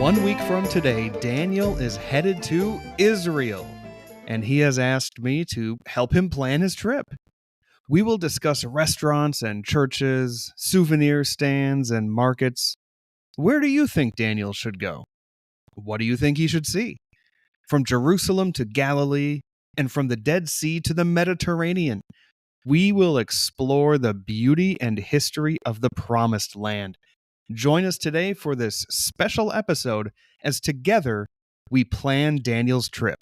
1 week from today, Daniel is headed to Israel, and he has asked me to help him plan his trip. We will discuss restaurants and churches, souvenir stands and markets. Where do you think Daniel should go? What do you think he should see? From Jerusalem to Galilee, and from the Dead Sea to the Mediterranean, we will explore the beauty and history of the Promised Land. Join us today for this special episode as together we plan Daniel's trip.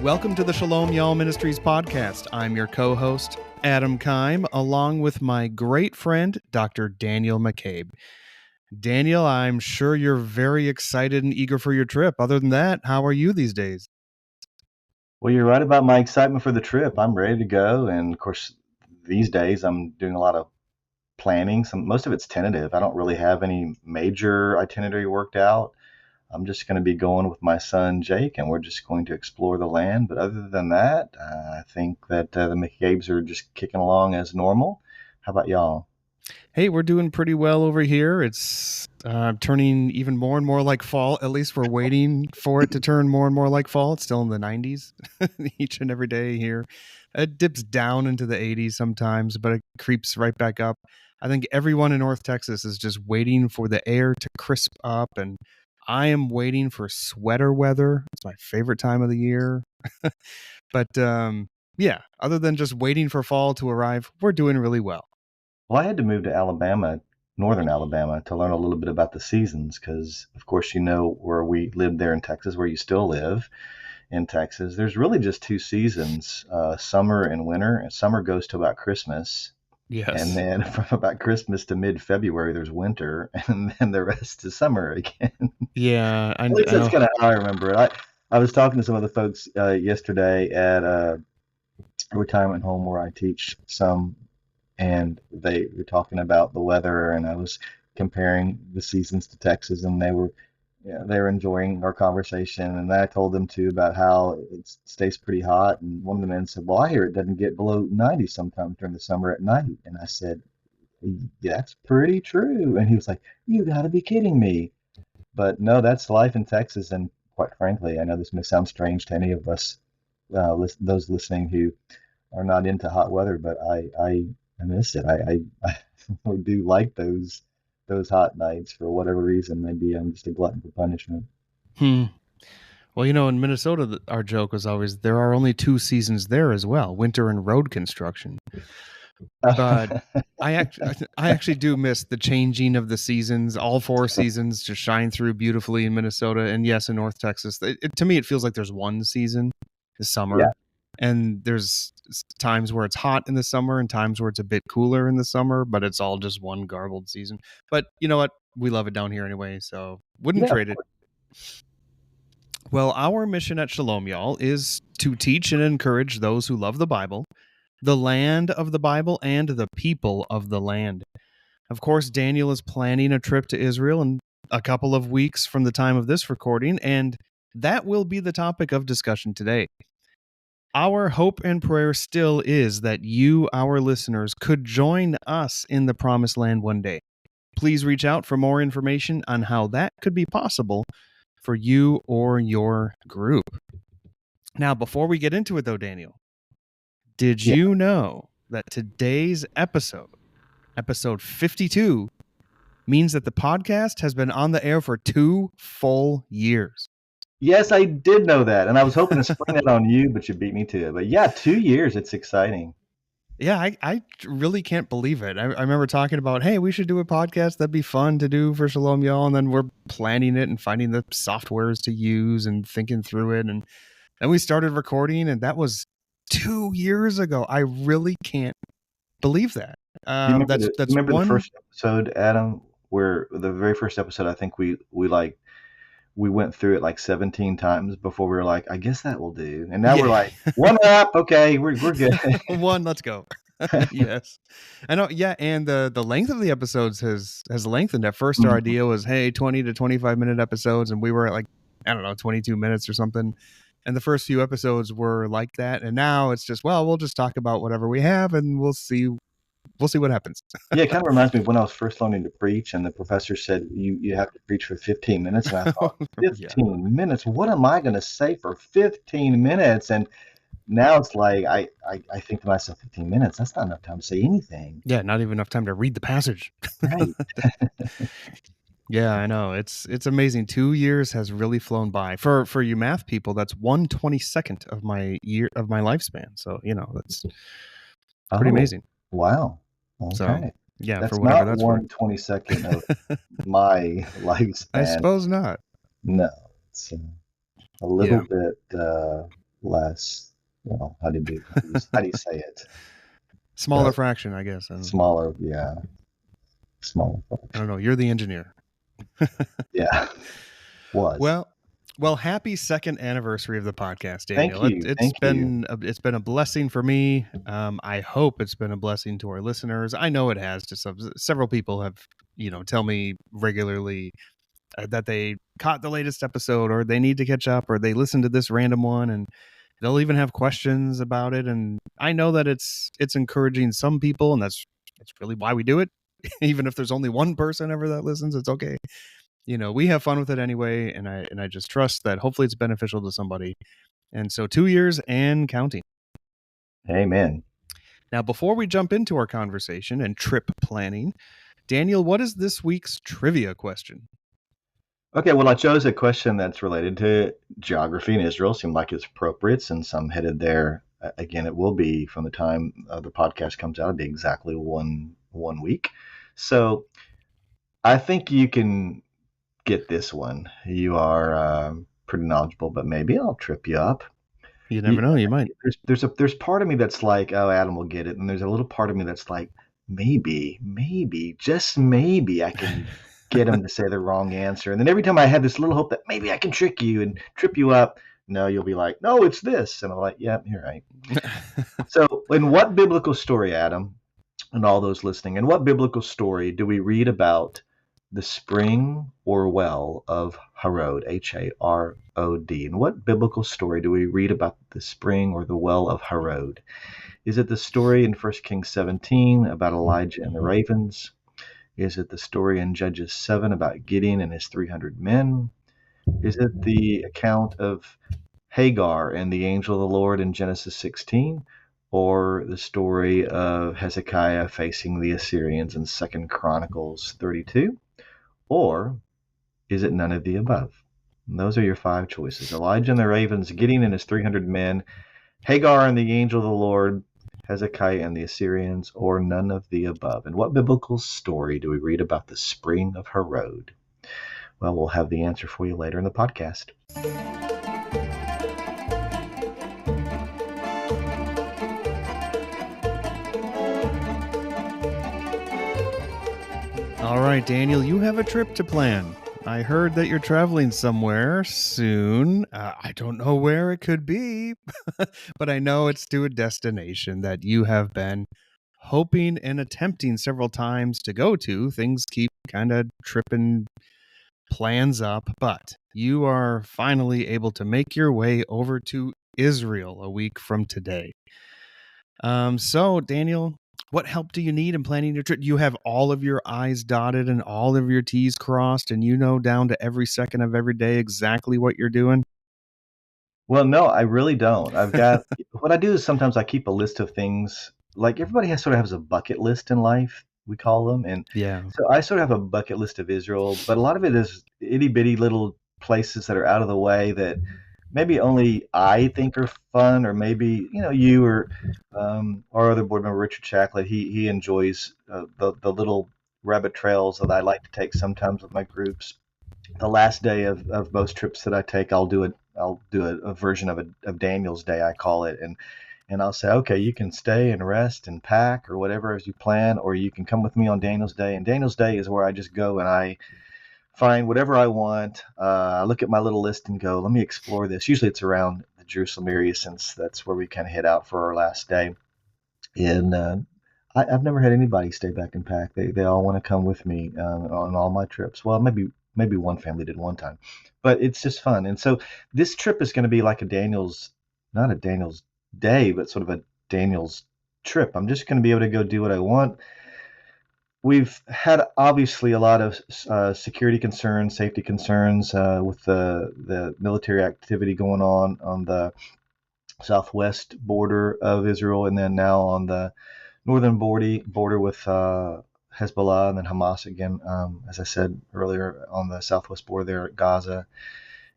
Welcome to the Shalom Y'all Ministries podcast. I'm your co-host, Adam Keim, along with my great friend, Dr. Daniel McCabe. Daniel, I'm sure you're very excited and eager for your trip. Other than that, how are you these days? Well, you're right about my excitement for the trip. I'm ready to go. And of course, these days I'm doing a lot of planning. Most of it's tentative. I don't really have any major itinerary worked out. I'm just going to be going with my son, Jake, and we're just going to explore the land. But other than that, I think that the McCabes are just kicking along as normal. How about y'all? Hey, we're doing pretty well over here. It's turning even more and more like fall. At least we're waiting for it to turn more and more like fall. It's still in the 90s each and every day here. It dips down into the 80s sometimes, but it creeps right back up. I think everyone in North Texas is just waiting for the air to crisp up, and I am waiting for sweater weather. It's my favorite time of the year. But yeah, other than just waiting for fall to arrive, we're doing really well. Well, I had to move to Alabama, northern Alabama, to learn a little bit about the seasons because, of course, you know where we lived there in Texas, where you still live in Texas. There's really just two seasons, summer and winter. And summer goes to about Christmas. Yes. And then from about Christmas to mid-February, there's winter, and then the rest is summer again. Yeah. At least that's kind of how I remember it. I was talking to some of the folks yesterday at a retirement home where I teach some, and they were talking about the weather, and I was comparing the seasons to Texas, and they were enjoying our conversation. And I told them too about how it stays pretty hot. And one of the men said, "Well, I hear it doesn't get below 90 sometimes during the summer at night." And I said, "Yeah, that's pretty true." And he was like, "You got to be kidding me." But no, that's life in Texas. And quite frankly, I know this may sound strange to any of us, those listening who are not into hot weather, but I miss it. I really do like those hot nights for whatever reason. Maybe I'm just a glutton for punishment. Well, you know, in Minnesota, our joke was always there are only two seasons there as well: winter and road construction. But I actually do miss the changing of the seasons. All four seasons just shine through beautifully in Minnesota, and yes, in North Texas. To me, it feels like there's one season, the summer. Yeah. And there's times where it's hot in the summer and times where it's a bit cooler in the summer, but it's all just one garbled season. But you know what? We love it down here anyway, so wouldn't trade it. Well, our mission at Shalom Y'all is to teach and encourage those who love the Bible, the land of the Bible, and the people of the land. Of course, Daniel is planning a trip to Israel in a couple of weeks from the time of this recording, and that will be the topic of discussion today. Our hope and prayer still is that you, our listeners, could join us in the Promised Land one day. Please reach out for more information on how that could be possible for you or your group. Now, before we get into it, though, Daniel, did you know that today's episode 52, means that the podcast has been on the air for 2 full years? Yes, I did know that, and I was hoping to spring it on you, but you beat me to it. But yeah, 2 years, it's exciting. Yeah, I really can't believe it. I remember talking about, hey, we should do a podcast. That'd be fun to do for Shalom Y'all. And then we're planning it and finding the softwares to use and thinking through it. And then we started recording, and that was 2 years ago. I really can't believe that. Remember the first episode, Adam, where the very first episode, I think we went through it like 17 times before we were like, I guess that will do. And now we're like, one up. Okay, we're good. One, let's go. Yes. I know. Yeah. And the length of the episodes has lengthened. At first, our idea was, hey, 20 to 25 minute episodes. And we were at like, I don't know, 22 minutes or something. And the first few episodes were like that, and now it's just, well, we'll just talk about whatever we have, and we'll see what happens. Yeah, it kind of reminds me of when I was first learning to preach, and the professor said you have to preach for 15 minutes, and I thought, Yeah. 15 minutes? What am I going to say for 15 minutes? And now it's like I think to myself, 15 minutes, that's not enough time to say anything. Yeah, not even enough time to read the passage. Right. Yeah, I know. It's amazing. 2 years has really flown by. For you math people, that's 1/22 of my lifespan. So, that's pretty Oh, amazing. wow. So, Okay. yeah, for That's whatever not that's worth. 1/22 of my I lifespan. suppose not. No, it's a little Yeah. bit less. Well, how do you say it? Smaller fraction, I guess. And Smaller, yeah, smaller I fraction. don't know. You're the engineer. Yeah, was. Well, happy second anniversary of the podcast, Thank Daniel. you, It's thank you. been a blessing for me. I hope it's been a blessing to our listeners. I know it has. To several people have tell me regularly that they caught the latest episode, or they need to catch up, or they listened to this random one, and they'll even have questions about it. And I know that it's encouraging some people, and that's really why we do it. Even if there's only one person ever that listens, it's okay. We have fun with it anyway, and I just trust that hopefully it's beneficial to somebody. And so 2 years and counting. Amen. Now, before we jump into our conversation and trip planning, Daniel, what is this week's trivia question? Okay, well, I chose a question that's related to geography in Israel. Seemed like it's appropriate since I'm headed there. Again, it will be from the time the podcast comes out. It'll be exactly one week. So I think you can get this one. You are pretty knowledgeable, but maybe I'll trip you up. You never know. You might. There's part of me that's like, oh, Adam will get it, and there's a little part of me that's like, maybe, just maybe I can get him to say the wrong answer. And then every time I have this little hope that maybe I can trick you and trip you up, no, you'll be like, no, it's this, and I'm like, yeah, you're right. So, in what biblical story, Adam, and all those listening, in what biblical story do we read about the spring or well of Harod, Harod? In what biblical story do we read about the spring or the well of Harod? Is it the story in 1 Kings 17 about Elijah and the ravens? Is it the story in Judges 7 about Gideon and his 300 men? Is it the account of Hagar and the angel of the Lord in Genesis 16? Or the story of Hezekiah facing the Assyrians in 2 Chronicles 32? Or is it none of the above? And those are your 5 choices. Elijah and the ravens, Gideon and his 300 men, Hagar and the angel of the Lord, Hezekiah and the Assyrians, or none of the above. And what biblical story do we read about the spring of Harod? Well, we'll have the answer for you later in the podcast. All right, Daniel, you have a trip to plan. I heard that you're traveling somewhere soon. I don't know where it could be, but I know it's to a destination that you have been hoping and attempting several times to go to. Things keep kind of tripping plans up, but you are finally able to make your way over to Israel a week from today. So, Daniel, what help do you need in planning your trip? You have all of your I's dotted and all of your T's crossed, and you know down to every second of every day exactly what you're doing? Well, no, I really don't. I've got what I do is sometimes I keep a list of things. Like everybody has a bucket list in life, we call them. And Yeah. so I sort of have a bucket list of Israel, but a lot of it is itty bitty little places that are out of the way that maybe only I think are fun, or maybe, you or our other board member, Richard Shacklett, he enjoys the little rabbit trails that I like to take sometimes with my groups. The last day of most trips that I take, I'll do a version of Daniel's Day, I call it, and I'll say, okay, you can stay and rest and pack or whatever as you plan, or you can come with me on Daniel's Day. And Daniel's Day is where I just go and I find whatever I want. I look at my little list and go, let me explore this. Usually it's around the Jerusalem area, since that's where we kind of head out for our last day. And I've never had anybody stay back and pack. They all want to come with me on all my trips. Well, maybe maybe one family did one time, but it's just fun. And so this trip is going to be like not a Daniel's day, but sort of a Daniel's trip. I'm just going to be able to go do what I want. We've had obviously a lot of security concerns, safety concerns with the military activity going on the southwest border of Israel, and then now on the northern border with Hezbollah and then Hamas again, as I said earlier, on the southwest border there at Gaza.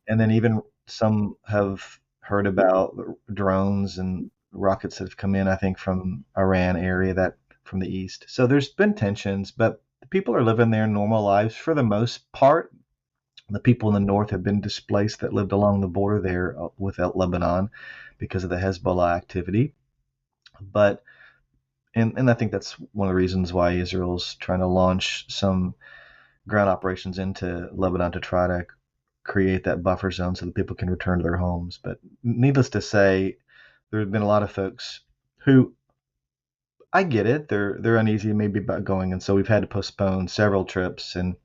And then even some have heard about drones and rockets that have come in, I think, from Iran area, that from the east. So there's been tensions, but people are living their normal lives for the most part. The people in the north have been displaced that lived along the border there with Lebanon because of the Hezbollah activity. But and I think that's one of the reasons why Israel's trying to launch some ground operations into Lebanon to try to create that buffer zone so that people can return to their homes. But needless to say, there have been a lot of folks who, I get it, they're uneasy maybe about going, and so we've had to postpone several trips. And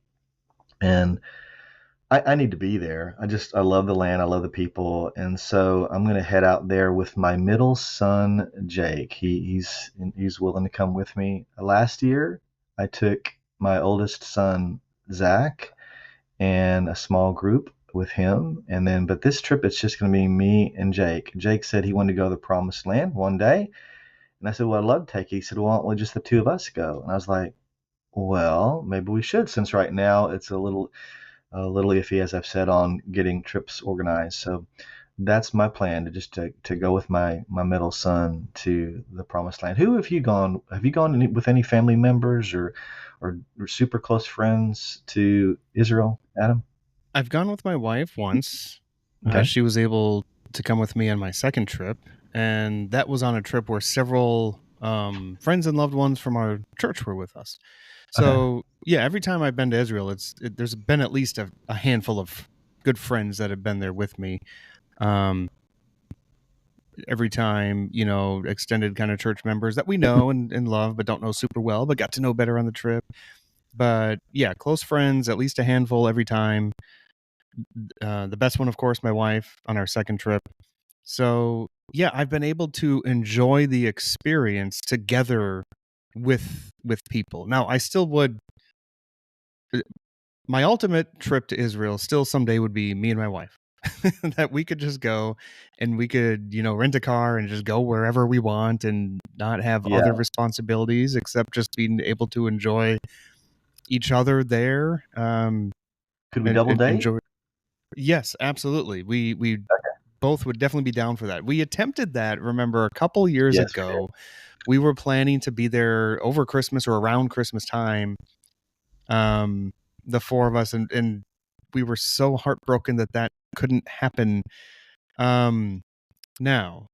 I need to be there. I love the land, I love the people, and so I'm going to head out there with my middle son Jake. He's willing to come with me. Last year, I took my oldest son Zach and a small group with him, but this trip it's just going to be me and Jake. Jake said he wanted to go to the Promised Land one day, and I said, "Well, I'd love to take you." He said, "Well, why don't we just the two of us go?" And I was like, "Well, maybe we should, since right now it's a little iffy, as I've said, on getting trips organized." So that's my plan, to go with my middle son to the Promised Land. Who have you gone? Have you gone with any family members or super close friends to Israel, Adam? I've gone with my wife once. Okay. She was able to come with me on my second trip, and that was on a trip where several friends and loved ones from our church were with us. Okay. So yeah, every time I've been to Israel, there's been at least a handful of good friends that have been there with me. Um, every time, extended kind of church members that we know and love, but don't know super well, but got to know better on the trip. But yeah, close friends, at least a handful every time. The best one, of course, my wife on our second trip. So yeah, I've been able to enjoy the experience together with people. Now, I still would. My ultimate trip to Israel still someday would be me and my wife. That we could just go and we could, rent a car and just go wherever we want and not have Yeah. other responsibilities except just being able to enjoy each other there. Could we double And date? enjoy. Yes, absolutely. We both would definitely be down for that. We attempted that, remember, a couple years Yes, we did. ago. We were planning to be there over Christmas or around Christmas time. Um, the four of us, and we were so heartbroken that couldn't happen. Now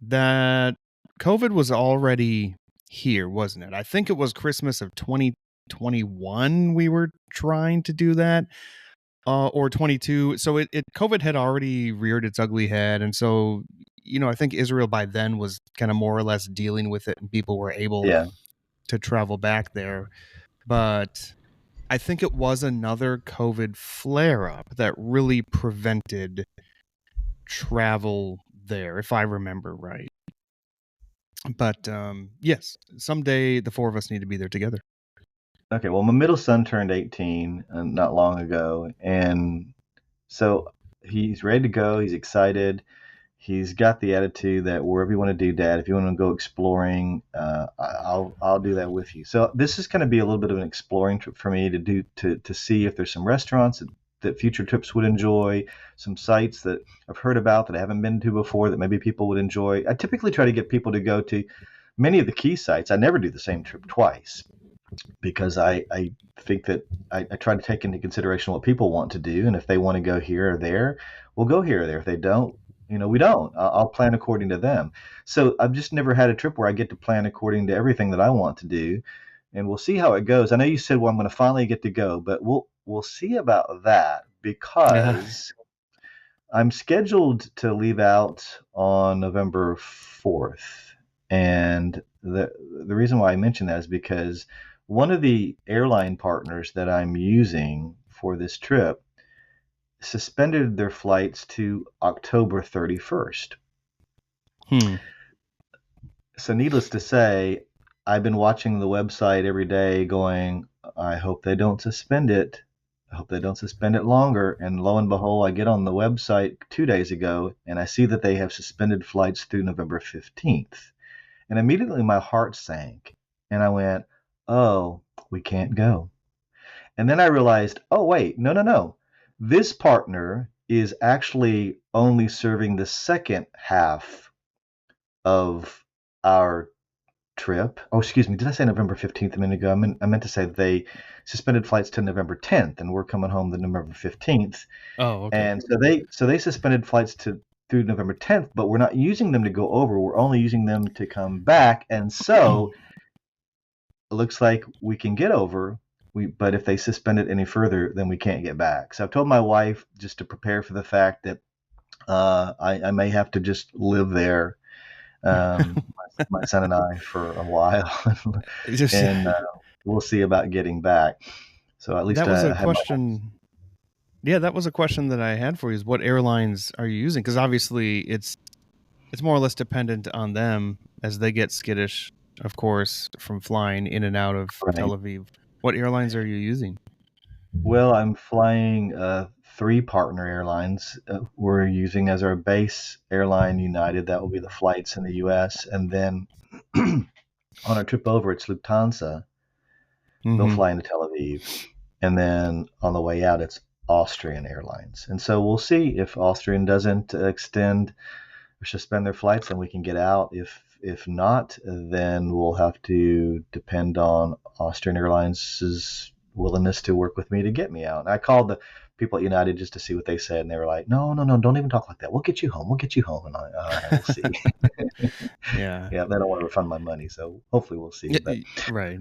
that COVID was already here, wasn't it? I think it was Christmas of 2021 we were trying to do that. Or 22. So it COVID had already reared its ugly head, and so I think Israel by then was kind of more or less dealing with it, and people were able Yeah. to travel back there. But I think it was another COVID flare up that really prevented travel there, if I remember right. But yes, someday the four of us need to be there together. Okay. Well, my middle son turned 18 not long ago, and so he's ready to go. He's excited. He's got the attitude that wherever you want to do, Dad, if you want to go exploring, I'll do that with you. So this is going to be a little bit of an exploring trip for me to see if there's some restaurants that future trips would enjoy, some sites that I've heard about that I haven't been to before that maybe people would enjoy. I typically try to get people to go to many of the key sites. I never do the same trip twice because I think that I try to take into consideration what people want to do, and if they want to go here or there, we'll go here or there. If they don't, we don't. I'll plan according to them. So I've just never had a trip where I get to plan according to everything that I want to do, and we'll see how it goes. I know you said, well, I'm going to finally get to go, but we'll see about that Yeah. because I'm scheduled to leave out on November 4th. And the reason why I mention that is because one of the airline partners that I'm using for this trip suspended their flights to October 31st. So needless to say, I've been watching the website every day going, I hope they don't suspend it. I hope they don't suspend it longer. And lo and behold, I get on the website 2 days ago and I see that they have suspended flights through November 15th. And immediately my heart sank and I went, oh, we can't go. And then I realized, oh, wait, no. This partner is actually only serving the second half of our trip. Oh, excuse me. Did I say November 15th a minute ago? I meant to say they suspended flights to November 10th, and we're coming home the November 15th. Oh, okay. And so they suspended flights through November 10th, but we're not using them to go over. We're only using them to come back. And so it looks like we can get over. But if they suspend it any further, then we can't get back. So I've told my wife just to prepare for the fact that I may have to just live there, my son and I, for a while, and we'll see about getting back. So at least that was I a have question. Yeah, that was a question that I had for you: is what airlines are you using? Because obviously it's more or less dependent on them as they get skittish, of course, from flying in and out of Tel Aviv. What airlines are you using? Well, I'm flying 3 partner airlines. We're using as our base airline United. That will be the flights in the U.S. And then on our trip over, it's Lufthansa. They'll fly into Tel Aviv. And then on the way out, it's Austrian Airlines. And so we'll see if Austrian doesn't extend or suspend their flights, then we can get out. If not, then we'll have to depend on Austrian Airlines' willingness to work with me to get me out. And I called the people at United just to see what they said, and they were like, no, don't even talk like that. We'll get you home. And I, all right, we'll see. Yeah. Yeah, they don't want to refund my money, so hopefully we'll see. But right.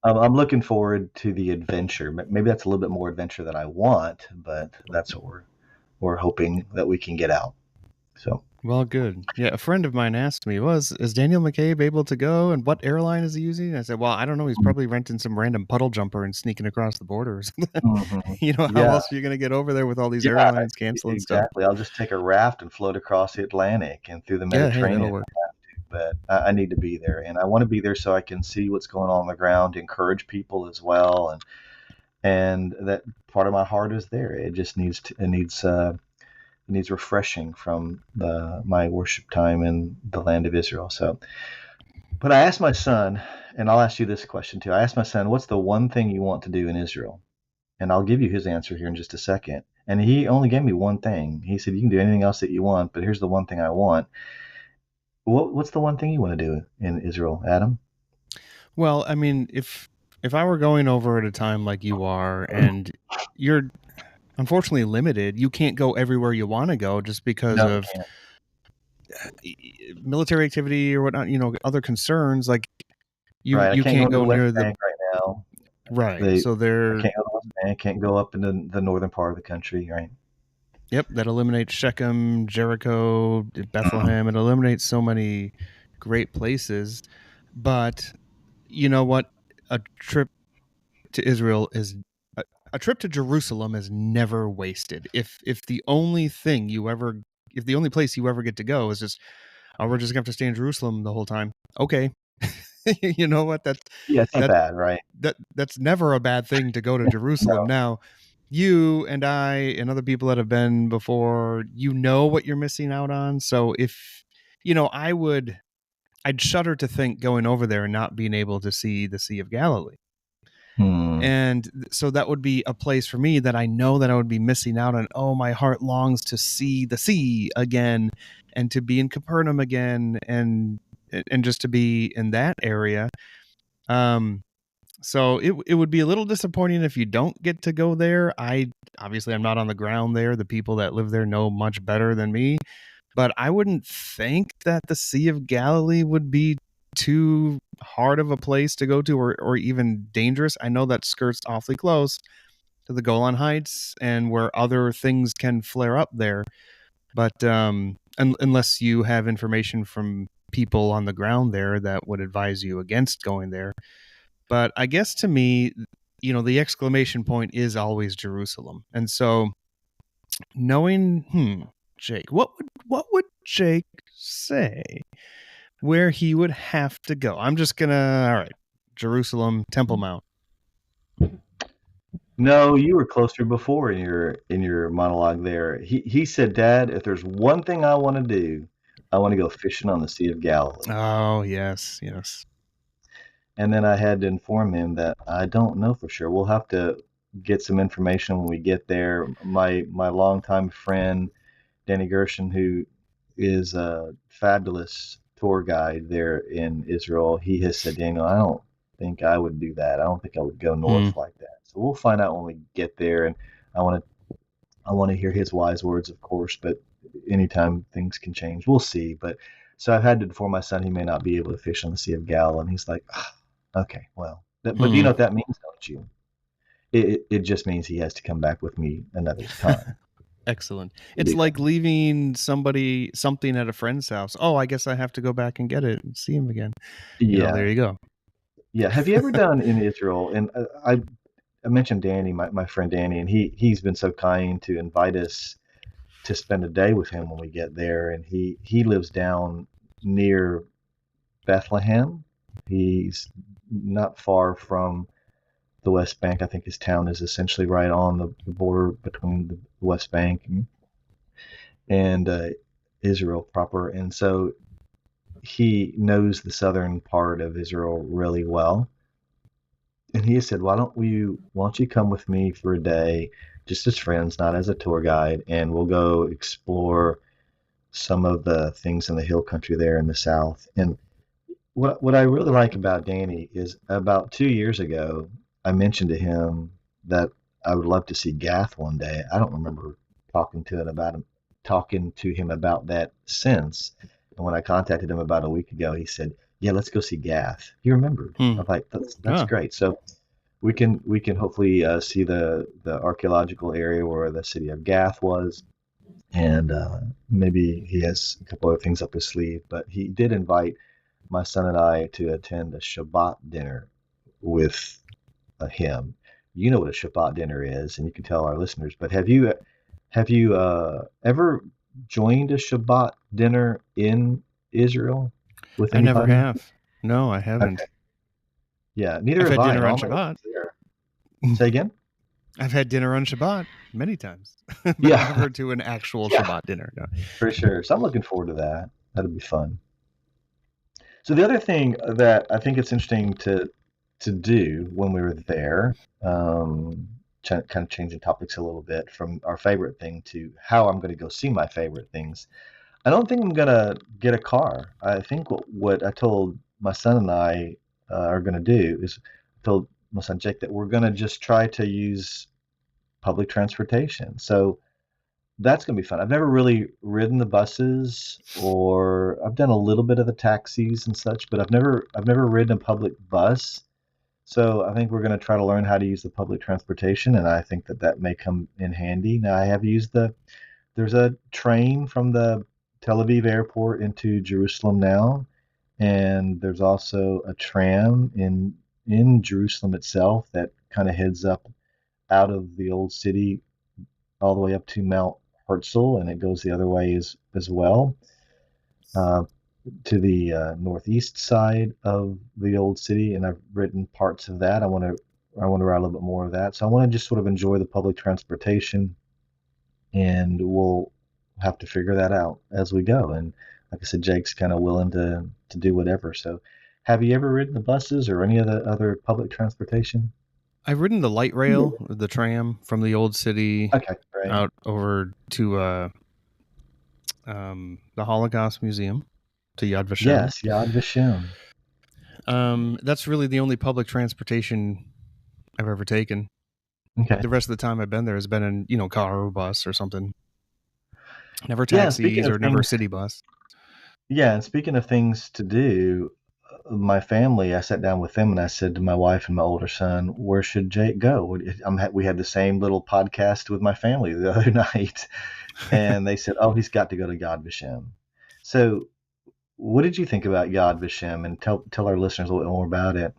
I'm looking forward to the adventure. Maybe that's a little bit more adventure than I want, but that's what we're hoping that we can get out. So. Well, good. Yeah, a friend of mine asked me, is Daniel McCabe able to go, and what airline is he using? I said, well, I don't know. He's probably renting some random puddle jumper and sneaking across the border or something. How else are you going to get over there with all these airlines canceling stuff? Exactly. I'll just take a raft and float across the Atlantic and through the Mediterranean. Yeah, hey, that'll work. But I need to be there, and I want to be there so I can see what's going on the ground, encourage people as well, and that part of my heart is there. It just needs refreshing from my worship time in the land of Israel. So, but I asked my son, and I'll ask you this question too. I asked my son, what's the one thing you want to do in Israel? And I'll give you his answer here in just a second. And he only gave me one thing. He said, you can do anything else that you want, but here's the one thing I want. What's the one thing you want to do in Israel, Adam? Well, I mean, if I were going over at a time like you are, and you're unfortunately limited, you can't go everywhere you want to go just because of military activity or whatnot, other concerns. Like you can't go near the Bank right now. Right. So they're can't go up into the northern part of the country, right? Yep, that eliminates Shechem, Jericho, Bethlehem. It eliminates so many great places. But you know what? A trip to Israel is a trip to Jerusalem is never wasted. If the only place you ever get to go is just, we're just gonna have to stay in Jerusalem the whole time. Okay. You know what? It's not bad, right? That's never a bad thing to go to Jerusalem. No. Now, you and I and other people that have been before, what you're missing out on. So if I'd shudder to think going over there and not being able to see the Sea of Galilee. And so that would be a place for me that I know that I would be missing out on. Oh, my heart longs to see the sea again and to be in Capernaum again and just to be in that area. So it would be a little disappointing if you don't get to go there. I'm not on the ground there. The people that live there know much better than me, but I wouldn't think that the Sea of Galilee would be too hard of a place to go to or even dangerous. I know that skirts awfully close to the Golan Heights and where other things can flare up there. But unless you have information from people on the ground there that would advise you against going there. But I guess to me, the exclamation point is always Jerusalem. And so knowing, Jake, what would Jake say where he would have to go? I'm just gonna, all right, Jerusalem, Temple Mount. No, you were closer before in your monologue there. He said, Dad, if there's one thing I want to do, I want to go fishing on the Sea of Galilee. Oh, yes, yes. And then I had to inform him that I don't know for sure. We'll have to get some information when we get there. My longtime friend, Danny Gershon, who is a fabulous tour guide there in Israel, he has said, Daniel, I don't think I would do that. I don't think I would go north like that. So we'll find out when we get there. And I want to hear his wise words, of course, but anytime things can change, we'll see. But so I've had to inform my son he may not be able to fish on the Sea of Galilee. And he's like, okay, well, but do you know what that means, don't you? It just means he has to come back with me another time. Excellent. It's like leaving something at a friend's house. Oh, I guess I have to go back and get it and see him again. Yeah. There you go. Yeah. Have you ever done in Israel? And I mentioned Danny, my friend Danny, and he's been so kind to invite us to spend a day with him when we get there. And he lives down near Bethlehem. He's not far from the West Bank. I think his town is essentially right on the border between the West Bank and Israel proper. And so he knows the southern part of Israel really well. And he said, why don't you come with me for a day, just as friends, not as a tour guide, and we'll go explore some of the things in the hill country there in the south. And what I really like about Danny is about 2 years ago, I mentioned to him that I would love to see Gath one day. I don't remember talking to him about that since. And when I contacted him about a week ago, he said, "Yeah, let's go see Gath." He remembered. I'm like, "That's great." So we can hopefully see the archaeological area where the city of Gath was, and maybe he has a couple other things up his sleeve. But he did invite my son and I to attend a Shabbat dinner with him. You know what a Shabbat dinner is, and you can tell our listeners. But have you ever joined a Shabbat dinner in Israel with anybody? I never have. No, I haven't. Okay. Yeah, neither I've have had I. dinner on Shabbat. Say again? I've had dinner on Shabbat many times, but never to an actual Shabbat dinner. No. For sure. So I'm looking forward to that. That'll be fun. So the other thing that I think it's interesting to do when we were there, kind of changing topics a little bit from our favorite thing to how I'm going to go see my favorite things. I don't think I'm going to get a car. I think what I told my son and I are going to do is I told my son Jake that we're going to just try to use public transportation. So that's going to be fun. I've never really ridden the buses, or I've done a little bit of the taxis and such, but I've never ridden a public bus. So I think we're going to try to learn how to use the public transportation, and I think that may come in handy. Now I have used there's a train from the Tel Aviv airport into Jerusalem now, and there's also a tram in Jerusalem itself that kind of heads up out of the old city all the way up to Mount Herzl, and it goes the other way as well to the northeast side of the old city. And I've ridden parts of that. I want to ride a little bit more of that. So I want to just sort of enjoy the public transportation, and we'll have to figure that out as we go. And like I said, Jake's kind of willing to do whatever. So have you ever ridden the buses or any of the other public transportation? I've ridden the light rail, the tram from the old city out over to the Holocaust Museum, to Yad Vashem. Yes, Yad Vashem. That's really the only public transportation I've ever taken. Okay. The rest of the time I've been there has been in, car or bus or something. Never taxis or never city bus. Yeah, and speaking of things to do, my family, I sat down with them and I said to my wife and my older son, where should Jake go? We had the same little podcast with my family the other night, and they said, he's got to go to Yad Vashem. So what did you think about Yad Vashem? And tell our listeners a little bit more about it.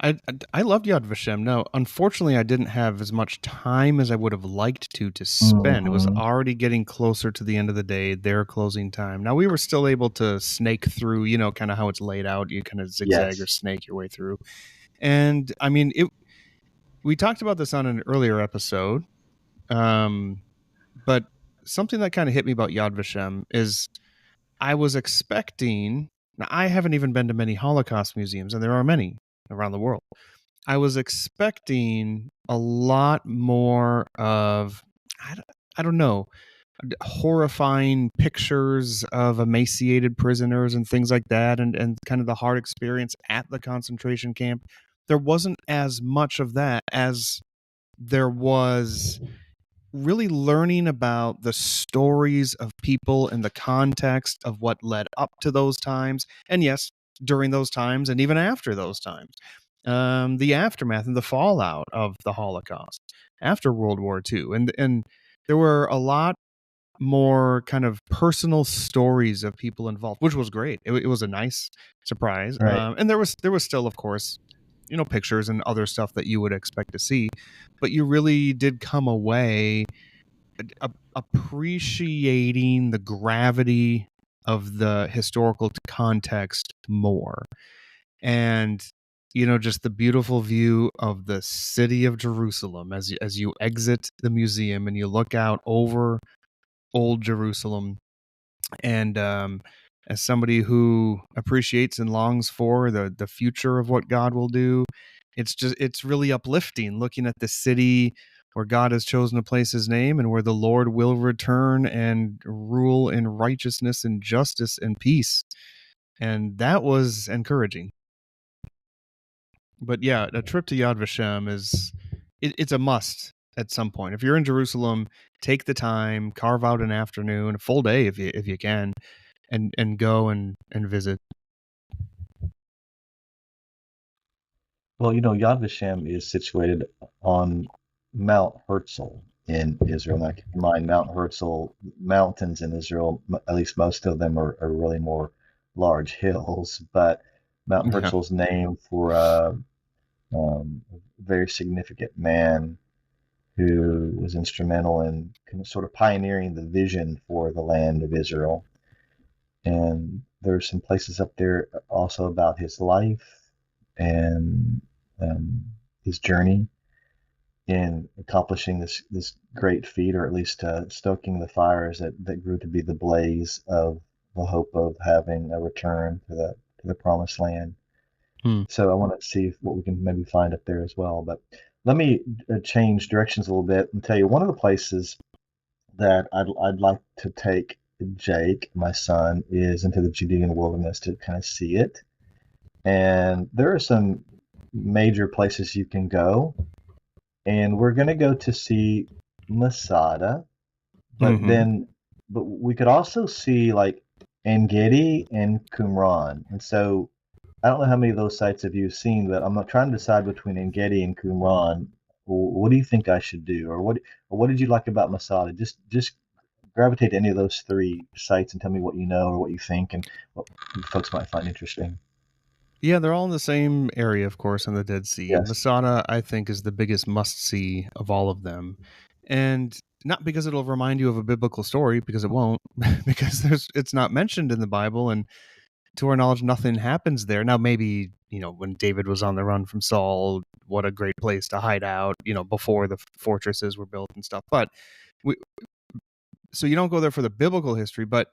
I loved Yad Vashem. No, unfortunately, I didn't have as much time as I would have liked to spend. It was Hmm. already getting closer to the end of the day, their closing time. Now we were still able to snake through, kind of how it's laid out. You kind of zigzag or Yes. snake your way through. And I mean, we talked about this on an earlier episode, um, but something that kind of hit me about Yad Vashem is I was expecting. Now, I haven't even been to many Holocaust museums, and there are many around the world. I was expecting a lot more of, I don't, I don't know, horrifying pictures of emaciated prisoners and things like that, and kind of the hard experience at the concentration camp. There wasn't as much of that as there was really learning about the stories of people and the context of what led up to those times. And yes, during those times and even after those times, the aftermath and the fallout of the Holocaust after World War II. And there were a lot more kind of personal stories of people involved, which was great. It was a nice surprise. Right. And there was still, of course, pictures and other stuff that you would expect to see, but you really did come away appreciating the gravity of the historical context more. And just the beautiful view of the city of Jerusalem as you exit the museum and you look out over old Jerusalem. And as somebody who appreciates and longs for the future of what God will do, it's really uplifting looking at the city where God has chosen to place his name and where the Lord will return and rule in righteousness and justice and peace. And that was encouraging. But yeah, a trip to Yad Vashem it's a must at some point. If you're in Jerusalem, take the time, carve out an afternoon, a full day if you can, and go and visit. Well, Yad Vashem is situated on Mount Herzl in Israel. Now, keep in mind, Mount Herzl, mountains in Israel, at least most of them are really more large hills, but Mount Yeah. Herzl is named for a very significant man who was instrumental in kind of sort of pioneering the vision for the land of Israel. And there's some places up there also about his life and um, his journey in accomplishing this great feat, or at least stoking the fires that grew to be the blaze of the hope of having a return to the promised land. Hmm. So I want to see what we can maybe find up there as well. But let me change directions a little bit and tell you one of the places that I'd like to take Jake, my son, is into the Judean wilderness to kind of see it. And there are some major places you can go. And we're going to go to see Masada, Mm-hmm. but we could also see like En-Gedi and Qumran. And so I don't know how many of those sites have you seen, but I'm not trying to decide between En-Gedi and Qumran. What do you think I should do, or what did you like about Masada? Just gravitate to any of those three sites and tell me what you know or what you think and what folks might find interesting. Yeah, they're all in the same area, of course, in the Dead Sea. And Yes. Masada, I think, is the biggest must see of all of them. And not because it'll remind you of a biblical story, because it won't, because it's not mentioned in the Bible, and to our knowledge, nothing happens there. Now, maybe, when David was on the run from Saul, what a great place to hide out, before the fortresses were built and stuff. But we, so you don't go there for the biblical history, but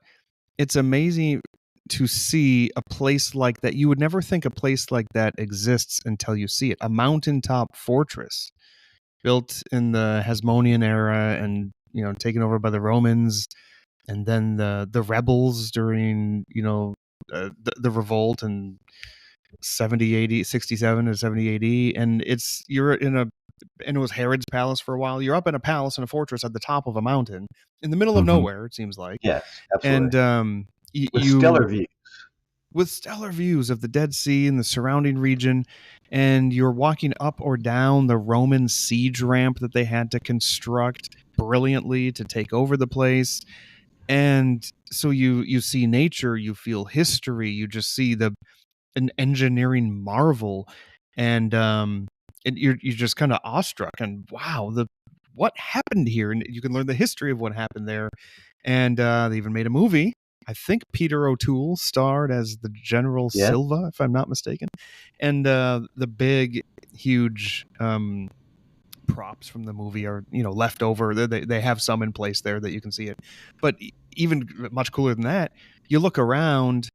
it's amazing to see a place like that. You would never think a place like that exists until you see it. A mountaintop fortress built in the Hasmonean era and, taken over by the Romans, and then the rebels during, the revolt in 70 AD, 67 to 70 AD. And and it was Herod's palace for a while. You're up in a palace and a fortress at the top of a mountain in the middle of Hmm. nowhere, it seems like. Yes, And absolutely. With you stellar view. with stellar views of the Dead Sea and the surrounding region, and you're walking up or down the Roman siege ramp that they had to construct brilliantly to take over the place. And so you see nature, you feel history, you just see an engineering marvel. and you're just kind of awestruck and wow, what happened here, and you can learn the history of what happened there. And they even made a movie. I think Peter O'Toole starred as the General Yes. Silva, if I'm not mistaken. And the big, huge props from the movie are left over. They have some in place there that you can see it. But even much cooler than that, you look around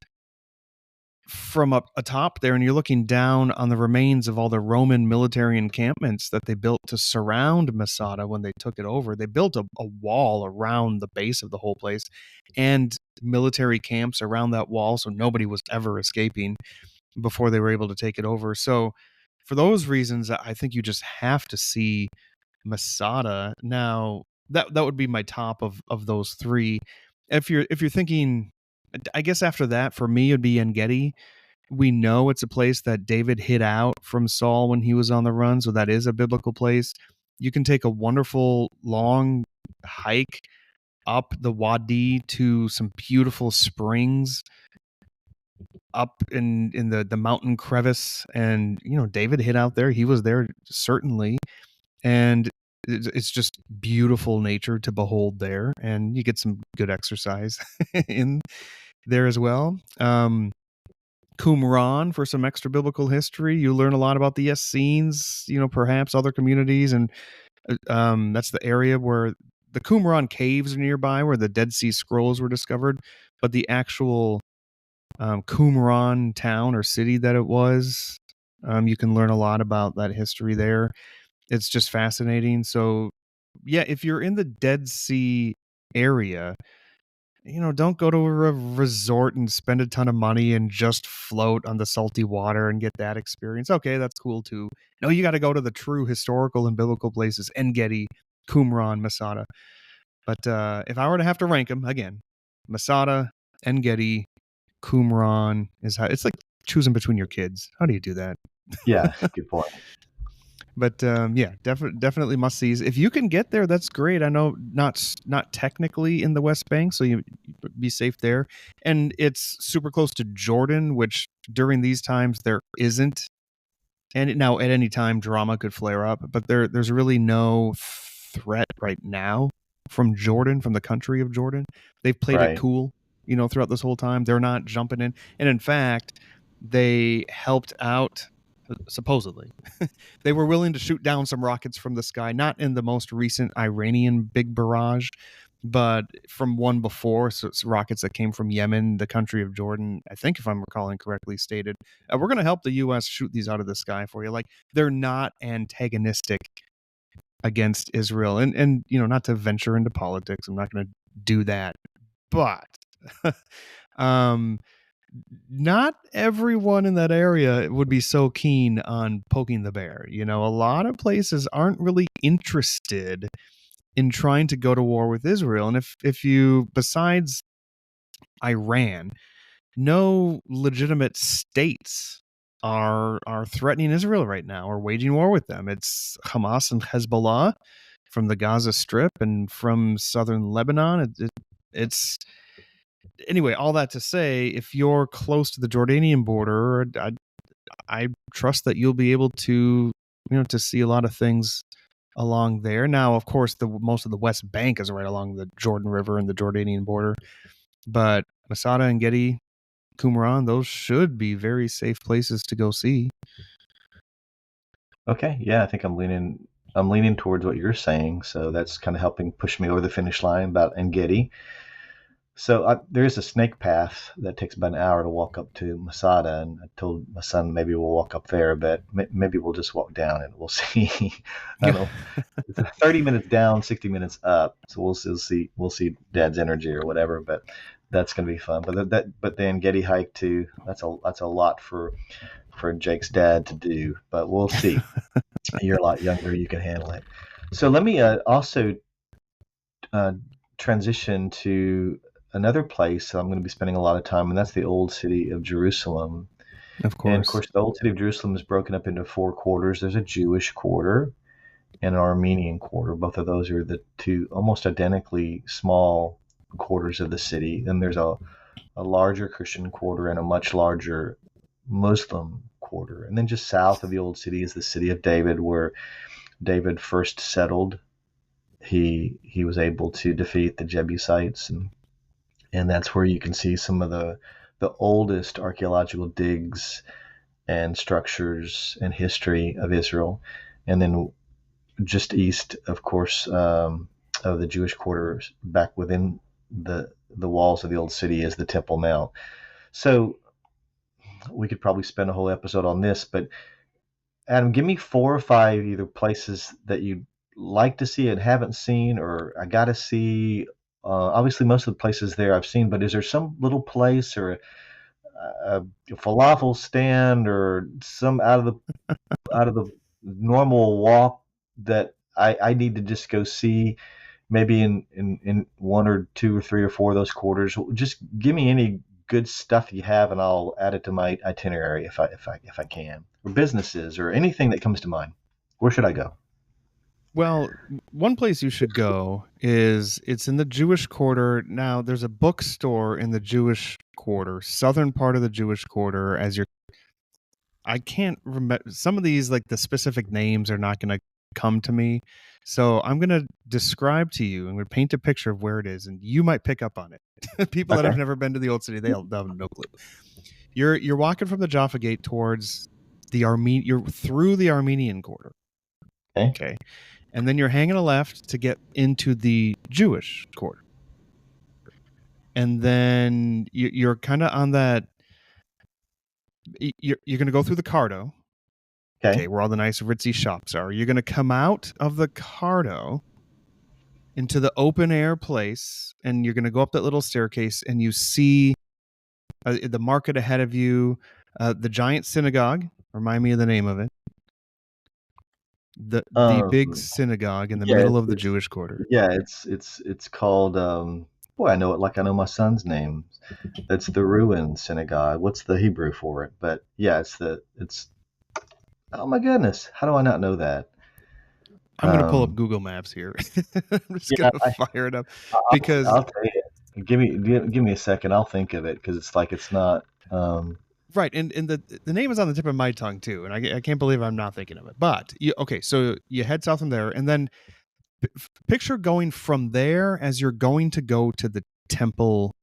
from up atop there and you're looking down on the remains of all the Roman military encampments that they built to surround Masada when they took it over. They built a wall around the base of the whole place and military camps around that wall, so nobody was ever escaping before they were able to take it over. So for those reasons, I think you just have to see Masada. Now that would be my top of those three. If you're thinking, I guess after that for me it would be En-Gedi. We know it's a place that David hid out from Saul when he was on the run, so that is a biblical place. You can take a wonderful long hike up the Wadi to some beautiful springs up in the mountain crevice, and David hid out there. He was there certainly, and it's just beautiful nature to behold there, and you get some good exercise in there as well. Qumran for some extra biblical history. You learn a lot about the Essenes, perhaps other communities, and that's the area where the Qumran caves are nearby, where the Dead Sea Scrolls were discovered. But the actual Qumran town or city that it was, you can learn a lot about that history there. It's just fascinating. So, yeah, if you're in the Dead Sea area, don't go to a resort and spend a ton of money and just float on the salty water and get that experience. Okay, that's cool too. No, you got to go to the true historical and biblical places: En-Gedi, Qumran, Masada. But if I were to have to rank them again, Masada, En-Gedi, Qumran is how it's like choosing between your kids. How do you do that? Yeah, good point. But yeah, definitely must sees. If you can get there, that's great. I know not technically in the West Bank, so you be safe there. And it's super close to Jordan, which during these times there isn't. And now at any time drama could flare up, but there's really no threat right now from Jordan, from the country of Jordan. They've played it Right. cool, throughout this whole time. They're not jumping in. And in fact, they helped out supposedly. They were willing to shoot down some rockets from the sky, not in the most recent Iranian big barrage, but from one before. So it's rockets that came from Yemen, the country of Jordan. I think, if I'm recalling correctly, stated, we're going to help the U.S. shoot these out of the sky for you. Like, they're not antagonistic against Israel. And not to venture into politics, I'm not going to do that. But not everyone in that area would be so keen on poking the bear. A lot of places aren't really interested in trying to go to war with Israel. And if you, besides Iran, no legitimate states are threatening Israel right now or waging war with them. It's Hamas and Hezbollah from the Gaza Strip and from southern Lebanon. It's anyway, all that to say, if you're close to the Jordanian border, I trust that you'll be able to, to see a lot of things along there. Now, of course, most of the West Bank is right along the Jordan River and the Jordanian border, but Masada and En-Gedi, Qumran, those should be very safe places to go see. Okay, yeah, I think I'm leaning towards what you're saying, so that's kind of helping push me over the finish line about En-Gedi. So there is a snake path that takes about an hour to walk up to Masada, and I told my son maybe we'll walk up there, but maybe we'll just walk down and we'll see. I don't know. It's 30 minutes down, 60 minutes up, so we'll see Dad's energy or whatever, but that's gonna be fun. But the En-Gedi hike too. That's a lot for Jake's dad to do, but we'll see. You're a lot younger, you can handle it. So let me also transition to another place I'm going to be spending a lot of time, and that's the old city of Jerusalem. Of And of course. course, the old city of Jerusalem is broken up into 4 quarters. There's a Jewish quarter and an Armenian quarter. Both of those are the two almost identically small quarters of the city. Then there's a larger Christian quarter and a much larger Muslim quarter. And then just south of the old city is the city of David, where David first settled. He was able to defeat the Jebusites, and that's where you can see some of the oldest archaeological digs and structures and history of Israel. And then just east, of course, of the Jewish quarter, back within the walls of the old city, is the Temple Mount. So we could probably spend a whole episode on this, but Adam, give me 4 or 5 either places that you'd like to see and haven't seen, or I got to see. Obviously, most of the places there I've seen, but is there some little place or a falafel stand or some out of the normal walk that I need to just go see, maybe in 1 or 2 or 3 or 4 of those quarters? Just give me any good stuff you have, and I'll add it to my itinerary if I can, or businesses or anything that comes to mind. Where should I go? Well, one place you should go it's in the Jewish quarter. Now, there's a bookstore in the Jewish quarter, southern part of the Jewish quarter. I can't remember some of these, like the specific names are not going to come to me. So I'm going to describe to you. I'm going to paint a picture of where it is, and you might pick up on it. People that have never been to the old city, they'll have no clue. You're walking from the Jaffa Gate towards you're through the Armenian quarter. Okay. And then you're hanging a left to get into the Jewish quarter. And then you're kind of on that. You're going to go through the Cardo. Okay, where all the nice ritzy shops are. You're going to come out of the Cardo into the open air place, and you're going to go up that little staircase, and you see the market ahead of you, the giant synagogue. Remind me of the name of it. The big synagogue in the middle of the Jewish quarter. Yeah, it's called. Boy, I know it like I know my son's name. It's the Ruin Synagogue. What's the Hebrew for it? But yeah, it's. Oh my goodness, how do I not know that? I'm going to pull up Google Maps here. I'm just going to fire it up because I'll tell you. Give me a second. I'll think of it, because it's like it's not. Right, and the name is on the tip of my tongue too, and I can't believe I'm not thinking of it. But so you head south from there, and then picture going from there as you're going to go to the Temple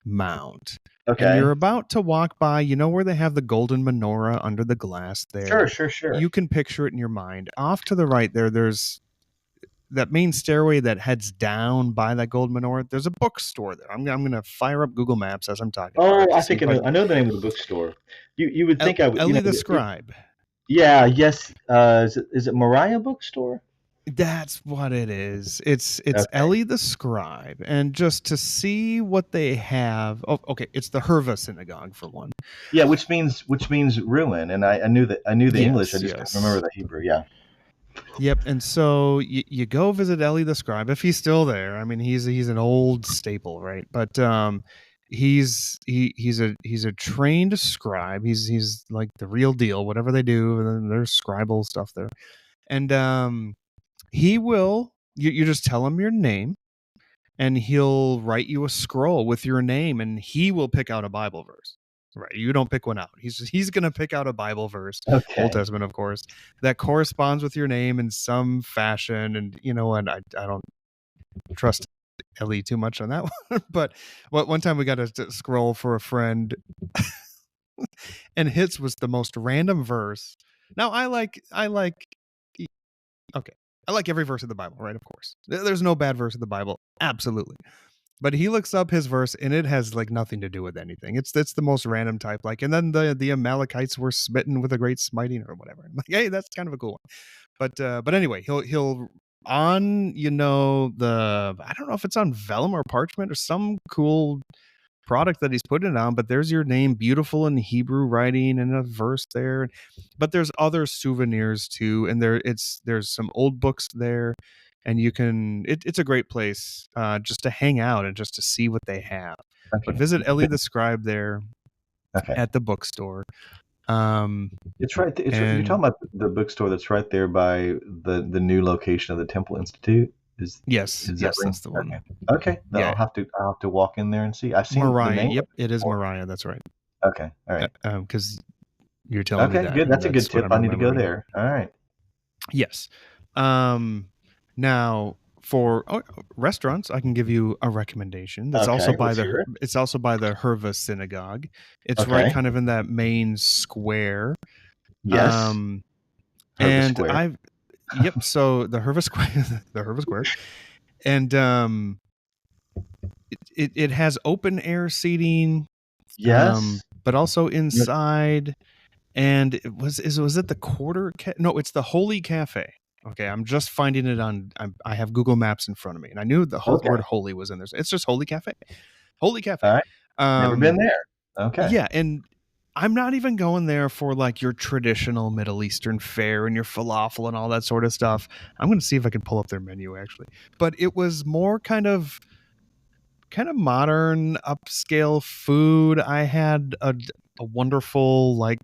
Mount. Okay. And you're about to walk by, where they have the golden menorah under the glass there. Sure. You can picture it in your mind. Off to the right there's that main stairway that heads down by that golden menorah. There's a bookstore there. I'm going to fire up Google Maps as I'm talking. Oh, I think I know the name of the bookstore. You would think I would. Ellie the Scribe. Yeah. Yes. Is it Moriah Bookstore? That's what it is. It's okay. Ellie the Scribe, and just to see what they have. Oh, okay. It's the Herva Synagogue for one. Yeah, which means ruin, and I knew the English. I just couldn't remember the Hebrew. Yeah. Yep. And so you go visit Ellie the Scribe if he's still there. I mean, he's an old staple, right? But he's a trained scribe. He's like the real deal. Whatever they do, and then there's scribal stuff there, and he will, you just tell him your name, and he'll write you a scroll with your name, and he will pick out a Bible verse. Right. You don't pick one out. He's going to pick out a Bible verse, Old Testament, of course, that corresponds with your name in some fashion. And and I don't trust Ellie too much on that one. But one time we got a scroll for a friend, and his was the most random verse. Now I like every verse of the Bible, right? Of course. There's no bad verse of the Bible. Absolutely. But he looks up his verse, and it has like nothing to do with anything. It's the most random type. Like, and then the Amalekites were smitten with a great smiting or whatever. I'm like, hey, that's kind of a cool one. But anyway, he'll on I don't know if it's on vellum or parchment or some cool product that he's putting it on, but there's your name, beautiful in Hebrew writing, and a verse there. But there's other souvenirs too, and there's some old books there, and you can. It's a great place just to hang out and just to see what they have. Okay. But visit Ellie the Scribe there at the bookstore. It's right. You're talking about the bookstore that's right there by the new location of the Temple Institute. Yes, that's the one. Okay. Yeah. I'll have to walk in there and see. I've seen Moriah. The name. Yep, it is Moriah. That's right. Okay, all right. Because You're telling me Okay, that, good. and That's a good that's what tip. I'm I need to go remembering. there. All right. Yes. Now for restaurants, I can give you a recommendation. That's also Okay, by let's the hear it. it's also by the Herva Synagogue. It's right Okay. kind of in that main square. Yes. Um, Herba and Square. yep. So the Herva Square, the Herva Square, and it has open air seating, Yes. but also inside. And was it the no, it's the Holy Cafe. Okay, I'm just finding it I have Google Maps in front of me, and I knew the Okay. word holy was in there. So it's just Holy Cafe. Holy Cafe. All right. Never been Um, there. Okay. yeah, and I'm not even going there for like your traditional Middle Eastern fare and your falafel and all that sort of stuff. I'm going to see if I can pull up their menu actually. But it was more kind of modern upscale food. I had a wonderful like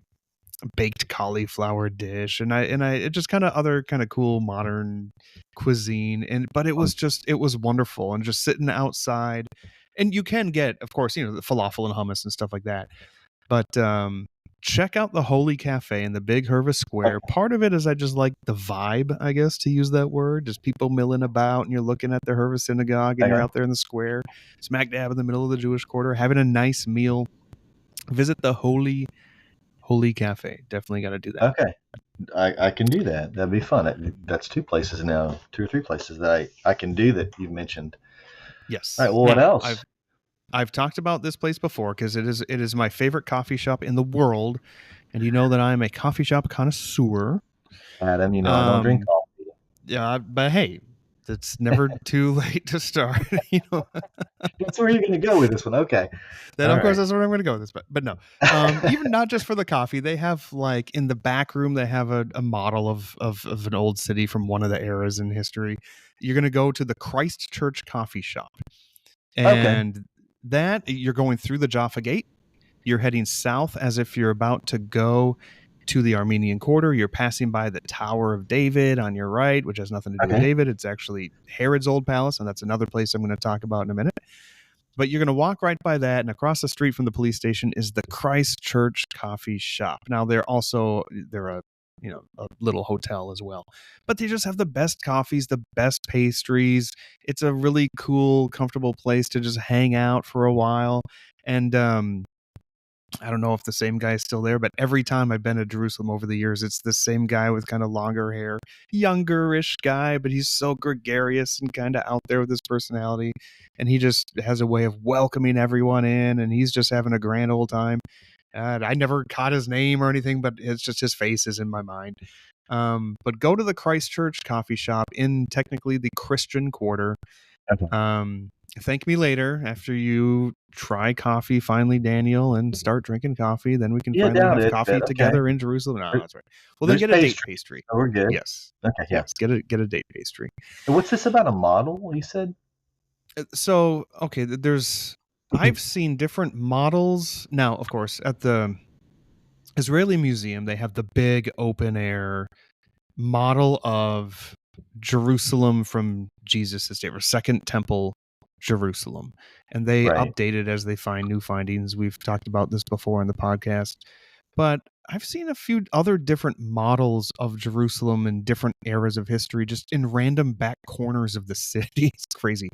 baked cauliflower dish, and I it just kind of other kind of cool modern cuisine, and but it was wonderful, and just sitting outside. And you can get, of course, the falafel and hummus and stuff like that, but check out the Holy Cafe in the big Hervis Square. Okay. Part of it is I just like the vibe, I guess, to use that word. Just people milling about, and you're looking at the Hervis Synagogue, and you're Okay. out there in the square, smack dab in the middle of the Jewish quarter, having a nice meal. Visit the Holy Cafe. Definitely got to do that. Okay. I can do that. That'd be fun. That's two places now, two or three places that I can do that you've mentioned. All right. Yes. Well, what Now, else? I've talked about this place before because it is my favorite coffee shop in the world, and you know that I'm a coffee shop connoisseur. Adam, I don't drink Um, coffee. yeah, but hey, it's never too late to start. That's where you're going to go with this one. Okay. Then All of course right. that's where I'm going to go with this, but no. Even not just for the coffee, they have like in the back room they have a model of an old city from one of the eras in history. You're going to go to the Christ Church Coffee Shop. Okay. And that you're going through the Jaffa Gate. You're heading south as if you're about to go to the Armenian Quarter. You're passing by the Tower of David on your right, which has nothing to do with Okay. David. It's actually Herod's old palace, and that's another place I'm going to talk about in a minute. But you're going to walk right by that, and across the street from the police station is the Christ Church Coffee Shop. Now they're a little hotel as well, but they just have the best coffees, the best pastries. It's a really cool, comfortable place to just hang out for a while. And I don't know if the same guy is still there, but every time I've been to Jerusalem over the years, it's the same guy with kind of longer hair, youngerish guy, but he's so gregarious and kind of out there with his personality. And he just has a way of welcoming everyone in, and he's just having a grand old time. I never caught his name or anything, but it's just his face is in my mind. But go to the Christ Church coffee shop in technically the Christian Quarter. Okay. Thank me later after you try coffee finally, Daniel, and start drinking coffee. Then we can Yeah, finally doubt have it, coffee but okay. together in Jerusalem. No, There- that's right. Well, then There's get a date pastry, pastry. so we're good. Yes, Okay. Yeah. yes, get a date pastry. And what's this about a model? You said. So okay, there's I've seen different models. Now, of course, at the Israeli Museum, they have the big open air model of Jerusalem from Jesus' day, or Second Temple Jerusalem. And they Right. update it as they find new findings. We've talked about this before in the podcast. But I've seen a few other different models of Jerusalem in different eras of history, just in random back corners of the city. It's crazy.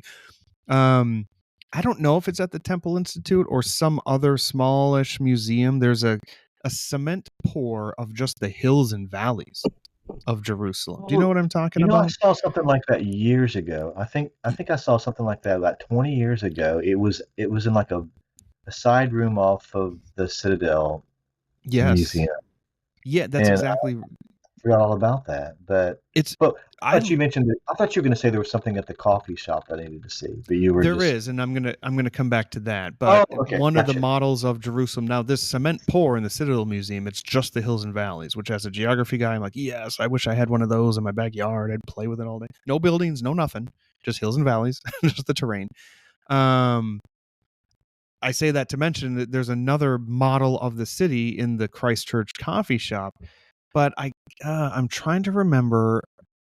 Um, I don't know if it's at the Temple Institute or some other smallish museum. There's a cement pour of just the hills and valleys of Jerusalem. Do you know Well, what I'm talking I about? saw something like that years ago. I think I saw something like that about 20 years ago. It was in like a side room off of the Citadel Yes. Museum, Yeah, that's and exactly forgot all about that. But it's but I I thought you mentioned it. I thought you were going to say there was something at the coffee shop that I needed to see, but you were there just. is, and I'm gonna come back to that. Oh, But okay, one of the gotcha. models of Jerusalem, now this cement pour in the Citadel Museum, it's just the hills and valleys, which as a geography guy, I'm like, yes, I wish I had one of those in my backyard. I'd play with it all day. No buildings, no nothing, just hills and valleys, just the terrain. Um, I say that to mention that there's another model of the city in the Christchurch coffee shop, but I'm trying to remember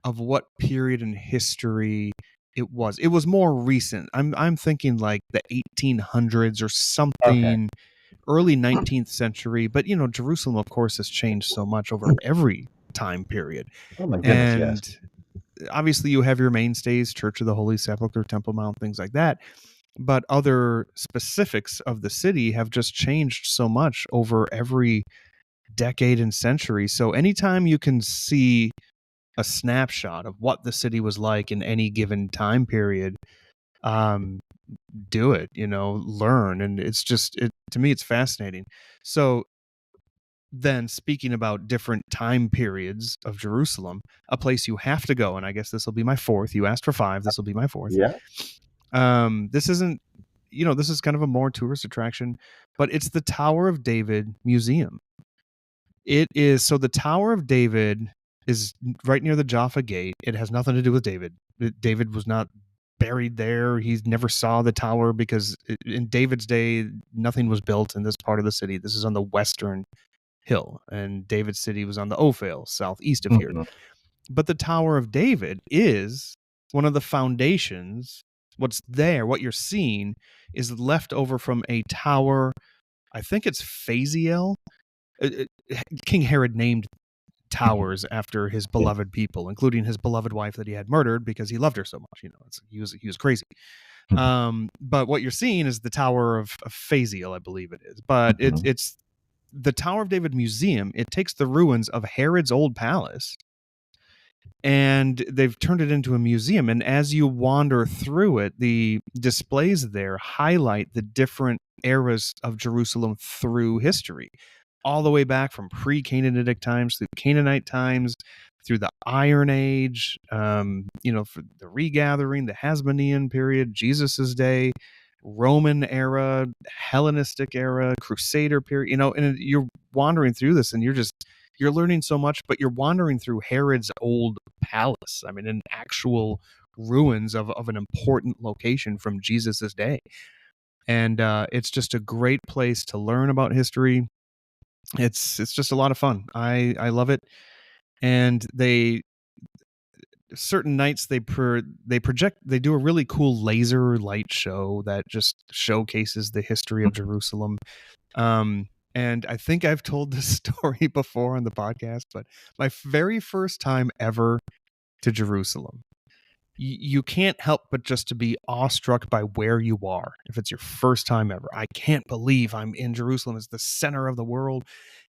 of what period in history it was. It was more recent. I'm thinking like the 1800s or Okay, something early 19th century. But, Jerusalem, of course, has changed so much over every time period. Oh my goodness, yes. And obviously you have your mainstays, Church of the Holy Sepulchre, Temple Mount, things like that. But other specifics of the city have just changed so much over every decade and century. So anytime you can see a snapshot of what the city was like in any given time period, do it, learn. And it's just, to me, it's fascinating. So then, speaking about different time periods of Jerusalem, a place you have to go, and I guess this will be my fourth. You asked for five. This will be my fourth. Yeah. This isn't, this is kind of a more tourist attraction, but it's the Tower of David Museum. It is, so the Tower of David is right near the Jaffa Gate. It has nothing to do with David. David was not buried there. He never saw the tower because in David's day, nothing was built in this part of the city. This is on the western hill, and David's city was on the Ophel, southeast of here. Mhm. But the Tower of David is one of the foundations. What's there, what you're seeing, is left over from a tower. I think it's Phaziel. King Herod named towers after his beloved people, including his beloved wife that he had murdered because he loved her so much. He was crazy. But what you're seeing is the Tower of Phaziel, I believe it is. But it's the Tower of David Museum. It takes the ruins of Herod's old palace, and they've turned it into a museum. And as you wander through it, the displays there highlight the different eras of Jerusalem through history, all the way back from pre-Canaanitic times through Canaanite times, through the Iron Age, for the regathering, the Hasmonean period, Jesus's day, Roman era, Hellenistic era, Crusader period, and you're wandering through this and you're learning so much, but you're wandering through Herod's old palace. I mean, in actual ruins of an important location from Jesus's day. And it's just a great place to learn about history. It's just a lot of fun. I love it. And certain nights they do a really cool laser light show that just showcases the history of Jerusalem. And I think I've told this story before on the podcast, but my very first time ever to Jerusalem, you can't help but just to be awestruck by where you are if it's your first time ever. I can't believe I'm in Jerusalem. It's the center of the world.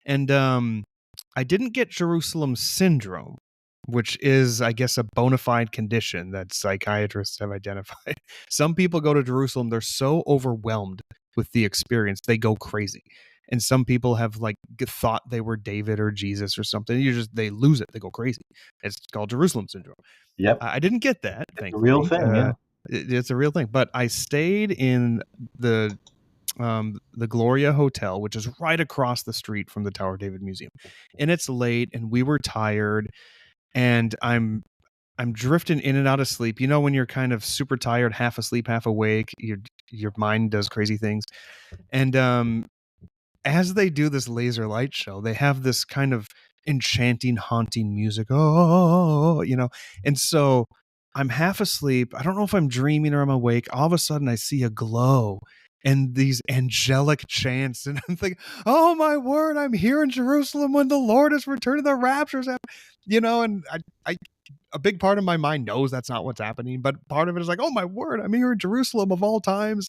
And I didn't get Jerusalem syndrome, which is, I guess, a bona fide condition that psychiatrists have identified. Some people go to Jerusalem, they're so overwhelmed with the experience, they go crazy. And some people have thought they were David or Jesus or something. They lose it. They go crazy. It's called Jerusalem syndrome. Yep. I didn't get that. It's thankfully. a real thing. Yeah. It's a real thing. But I stayed in the Gloria Hotel, which is right across the street from the Tower of David Museum. And it's late, and we were tired, and I'm drifting in and out of sleep. When you're kind of super tired, half asleep, half awake, your mind does crazy things. And as they do this laser light show, they have this kind of enchanting, haunting music. And so I'm half asleep. I don't know if I'm dreaming or I'm awake. All of a sudden I see a glow and these angelic chants. And I'm thinking, oh my word, I'm here in Jerusalem when the Lord is returning, the rapture's happening. And I a big part of my mind knows that's not what's happening, but part of it is like, oh my word, I'm here in Jerusalem of all times,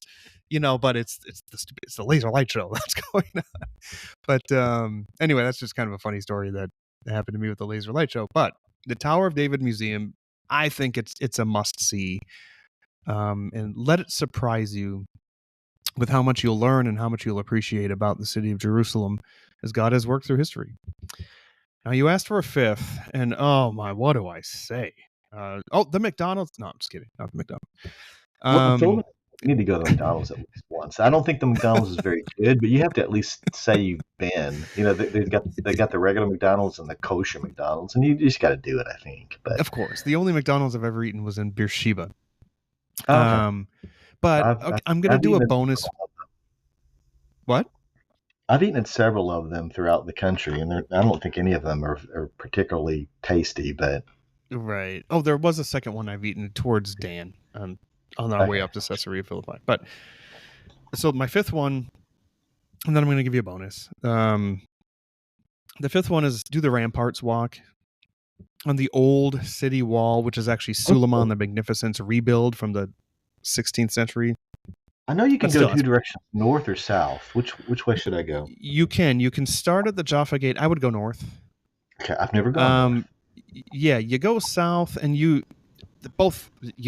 but it's the laser light show that's going on. But anyway, that's just kind of a funny story that happened to me with the laser light show. But the Tower of David Museum, I think it's a must see, and let it surprise you with how much you'll learn and how much you'll appreciate about the city of Jerusalem as God has worked through history. Now, you asked for a fifth, and oh my, what do I say? The McDonald's. No, I'm just kidding. Not the McDonald's. Well, you need to go to McDonald's at least once. I don't think the McDonald's is very good, but you have to at least say you've been. They got the regular McDonald's and the kosher McDonald's, and you just got to do it, I think. But of course, the only McDonald's I've ever eaten was in Beersheba. Okay. But I'm going to do a bonus. What? I've eaten at several of them throughout the country, and I don't think any of them are particularly tasty. But right. Oh, there was a second one I've eaten towards Dan on our way up to Caesarea Philippi. But so my fifth one And then I'm going to give you a bonus. The fifth one is do the ramparts walk on the old city wall, which is actually Suleiman the Magnificent's rebuild from the 16th century. I know you can But go still, two directions, north or south. Which way should I go? you can start at the Jaffa Gate. I would go north. Okay, I've never gone north. Um, yeah, you go south, and you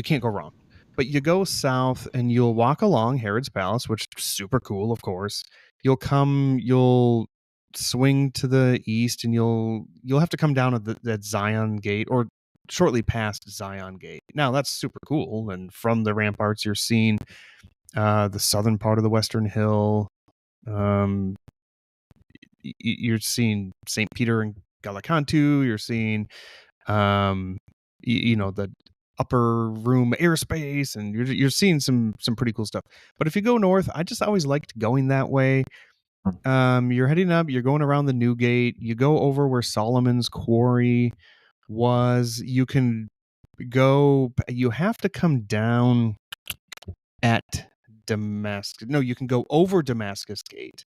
can't go wrong. But you go south, and you'll walk along Herod's Palace, which is super cool, of course. You'll swing to the east, and you'll have to come down at that Zion Gate, or shortly past Zion Gate. Now that's super cool, and from the ramparts, you're seeing the southern part of the Western Hill. You're seeing St. Peter and Galakantu. You're seeing, the upper room airspace, and you're seeing some pretty cool stuff. But if you go north, I just always liked going that way. You're heading up. You're going around the New Gate. You go over where Solomon's Quarry was. You can go. You have to come down at Damascus. No, you can go over Damascus Gate.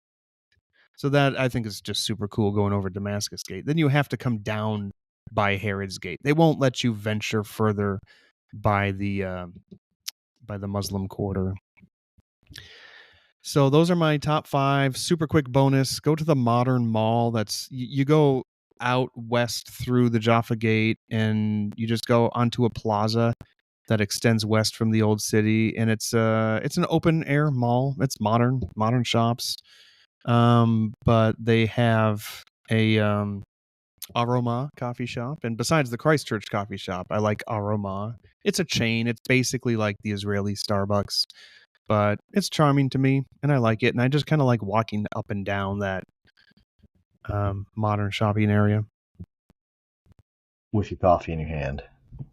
So that I think is just super cool going over Damascus Gate. Then you have to come down by Herod's Gate. They won't let you venture further by the Muslim quarter. So those are my top 5. Super quick bonus. Go to the modern mall. You go out west through the Jaffa Gate, and you just go onto a plaza that extends west from the old city, and it's an open air mall. It's modern shops. But they have a Aroma coffee shop, and besides the Christchurch coffee shop, I like Aroma. It's a chain. It's basically like the Israeli Starbucks, but it's charming to me, and I like it. And I just kind of like walking up and down that modern shopping area With your coffee in your hand.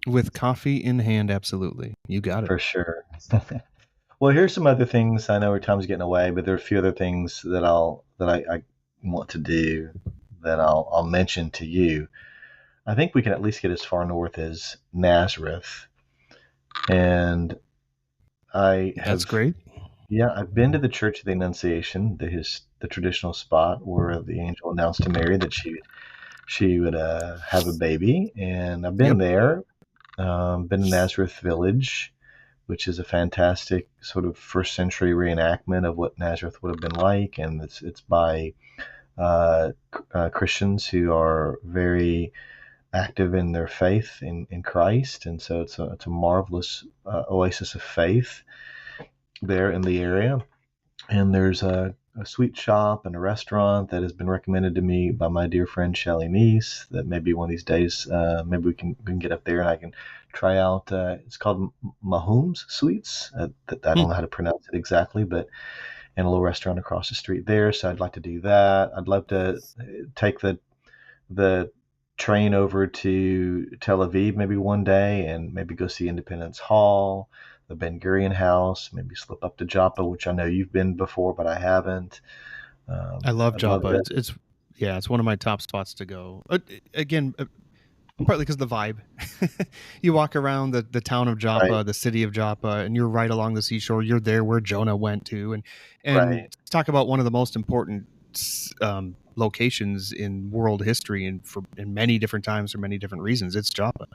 with coffee in hand. Absolutely, you got it For sure. Well, here's some other things. I know our time's getting away, but there are a few other things that I want to do that I'll mention to you. I think we can at least get as far north as Nazareth, and That's great. yeah, I've been to the Church of the Annunciation, the traditional spot where the angel announced to Mary that she would have a baby, and I've been Yep. there. Been to Nazareth Village, which is a fantastic sort of first century reenactment of what Nazareth would have been like, and it's by Christians who are very active in their faith in Christ, and so it's a marvelous oasis of faith there in the area. And there's a sweet shop and a restaurant that has been recommended to me by my dear friend Shelly Neese. That maybe one of these days, maybe we can get up there and I can try out. It's called Mahum's Sweets. I don't know how to pronounce it exactly, but in a little restaurant across the street there. So I'd like to do that. I'd love to take the train over to Tel Aviv maybe one day and maybe go see Independence Hall, the Ben Gurion House, maybe slip up to Joppa, which I know you've been before, but I haven't. I love I'd love Joppa. to. It's one of my top spots to go. Again, partly because the vibe. You walk around the town of Right, Joppa, the city of Joppa, and you're right along the seashore. You're there where Jonah went to, and right. talk about one of the most important locations in world history, and in many different times for many different reasons. It's Joppa,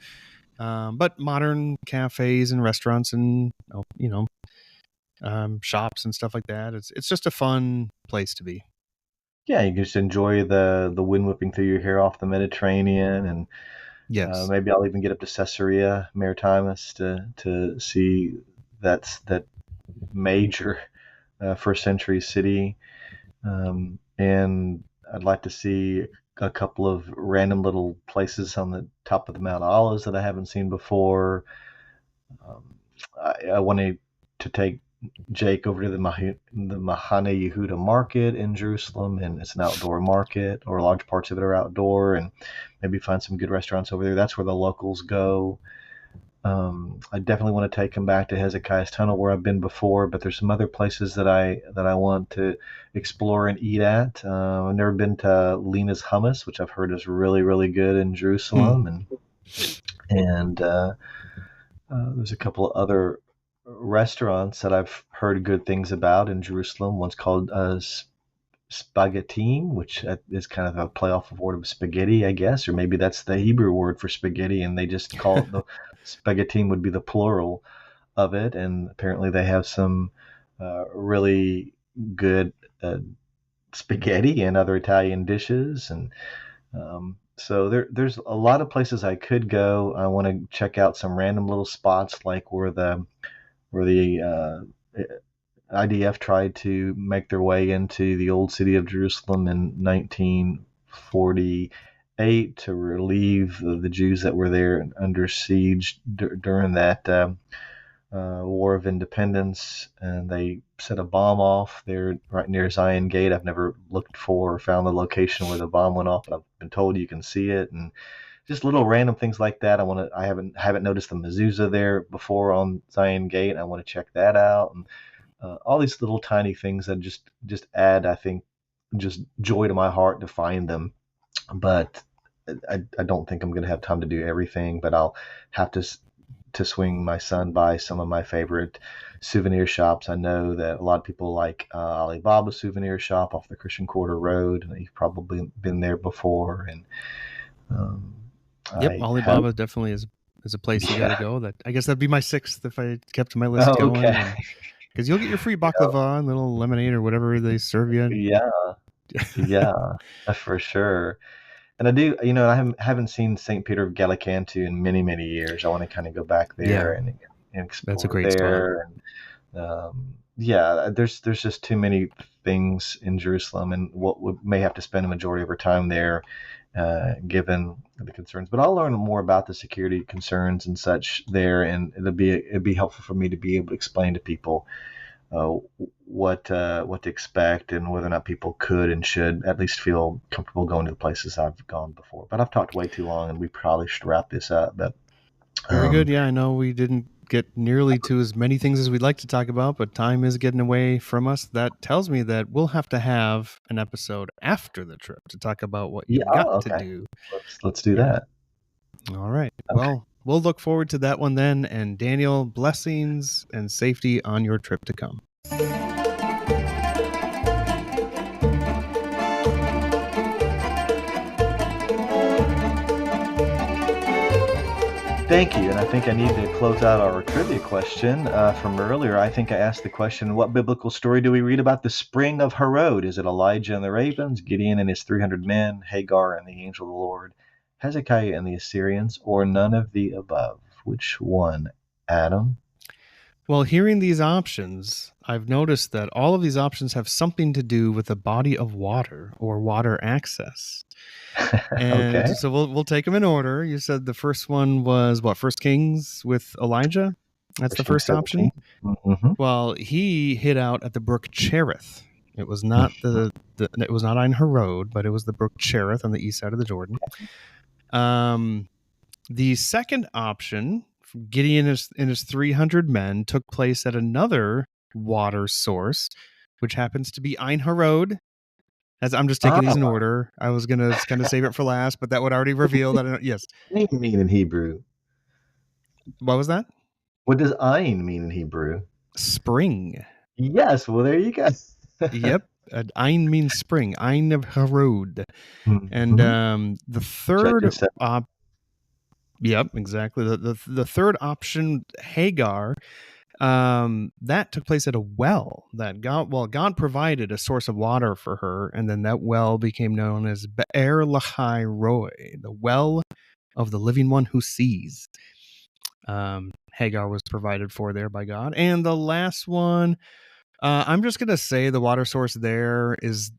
but modern cafes and restaurants and shops and stuff like that. It's just a fun place to be. Yeah, you can just enjoy the wind whipping through your hair off the Mediterranean, and Yes, maybe I'll even get up to Caesarea Maritimus to see that major first century city. And I'd like to see a couple of random little places on the top of the Mount Olives that I haven't seen before. Um, I wanted to take Jake over to the Mahane Yehuda market in Jerusalem, and it's an outdoor market, or large parts of it are outdoor, and maybe find some good restaurants over there. That's where the locals go. I definitely want to take him back to Hezekiah's Tunnel where I've been before, but there's some other places that I want to explore and eat at. I've never been to Lena's Hummus, which I've heard is really really good in Jerusalem, and there's a couple of other restaurants that I've heard good things about in Jerusalem. One's called spaghetti, which is kind of a play off of word of spaghetti, I guess, or maybe that's the Hebrew word for spaghetti, and they just call it the spaghetti would be the plural of it. And apparently they have some really good spaghetti and other Italian dishes, and so there's a lot of places I could go. I want to check out some random little spots, like where the IDF tried to make their way into the old city of Jerusalem in 1948 to relieve the Jews that were there under siege during that War of Independence, and they set a bomb off there right near Zion Gate. I've never looked for or found the location where the bomb went off, but I've been told you can see it, and just little random things like that. I haven't noticed the mezuzah there before on Zion Gate. I want to check that out, and all these little tiny things that just add, I think, just joy to my heart to find them. But I don't think I'm going to have time to do everything, but I'll have to swing my son by some of my favorite souvenir shops. I know that a lot of people like Alibaba souvenir shop off the Christian Quarter Road, and you've probably been there before. And Yep, I Alibaba hope, definitely is a place you got to yeah. go. That I guess that'd be my sixth if I kept my list Oh, going, okay. and because you'll get your free Yeah, baklava and little lemonade or whatever they serve you. yeah, yeah, for sure. And I do, I haven't seen St. Peter of Gallicantu in many, many years. I want to kind of go back there Yeah, and that's a explore great spot. there. And yeah, there's just too many things in Jerusalem, and what we may have to spend a majority of our time there, given the concerns. But I'll learn more about the security concerns and such there, and it'd be helpful for me to be able to explain to people uh, what to expect, and whether or not people could and should at least feel comfortable going to the places I've gone before. But I've talked way too long, and we probably should wrap this up. But Very good. um, Yeah, I know we didn't get nearly to as many things as we'd like to talk about, but time is getting away from us. That tells me that we'll have to have an episode after the trip to talk about what yeah, you've got to okay, do. let's do Yeah. that. All right. Okay. Well, we'll look forward to that one then. And Daniel, blessings and safety on your trip to come. Thank you. And I think I need to close out our trivia question from earlier. I think I asked the question, what biblical story do we read about the spring of Harod? Is it Elijah and the ravens, Gideon and his 300 men, Hagar and the angel of the Lord, Hezekiah and the Assyrians, or none of the above? Which one, Adam? Well, hearing these options, I've noticed that all of these options have something to do with a body of water or water access. And Okay. so we'll take them in order. You said the first one was what? First Kings with Elijah. That's the First Kings first 17. option. Mm-hmm. Well, he hid out at the brook Cherith. It was not it was not Ein Harod, but it was the brook Cherith on the east side of the Jordan. The second option, Gideon and his 300 men, took place at another water source, which happens to be Ein Harod. As I'm just taking these in Ah, order. I was gonna kind of save it for last, but that would already reveal that. Yes. what does mean in Hebrew? What was that? What does Ein mean in Hebrew? Spring. Yes, well, there you go. Yep. Ein means spring. Ein of Harod. And Mm-hmm. the third Judges 7. yep, exactly. The third option, Hagar, that took place at a well that God provided a source of water for her, and then that well became known as Be'er Lahai Roy, the well of the living one who sees. Hagar was provided for there by God. And the last one, I'm just gonna say the water source there is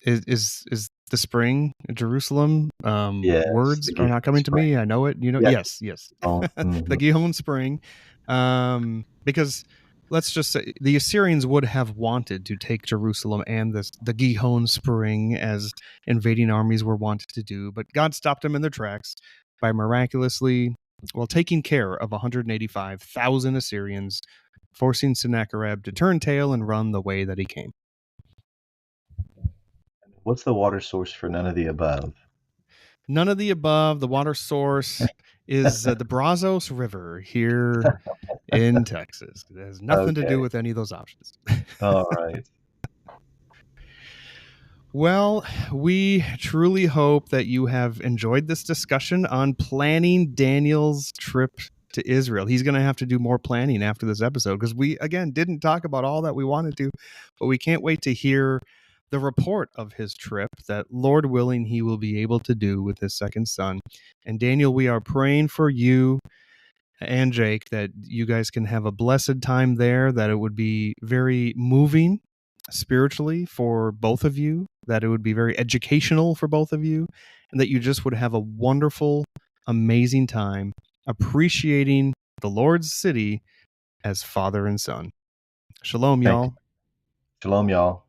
is the spring in Jerusalem. Yes, Words the are not Gihon coming to spring. me. I know it. Yes. Yes. Oh, The mhm. Gihon spring. Because let's just say the Assyrians would have wanted to take Jerusalem and the Gihon spring as invading armies were wanted to do, but God stopped them in their tracks by miraculously, taking care of 185,000 Assyrians, forcing Sennacherib to turn tail and run the way that he came. What's the water source for none of the above? None of the above. The water source is the Brazos River here in Texas. It has nothing to do Okay. with any of those options. All right. Well, we truly hope that you have enjoyed this discussion on planning Daniel's trip to Israel. He's going to have to do more planning after this episode because we, again, didn't talk about all that we wanted to, but we can't wait to hear the report of his trip that, Lord willing, he will be able to do with his second son. And Daniel, we are praying for you and Jake that you guys can have a blessed time there, that it would be very moving spiritually for both of you, that it would be very educational for both of you, and that you just would have a wonderful, amazing time appreciating the Lord's city as father and son. Shalom, Thank you. y'all. Shalom, y'all.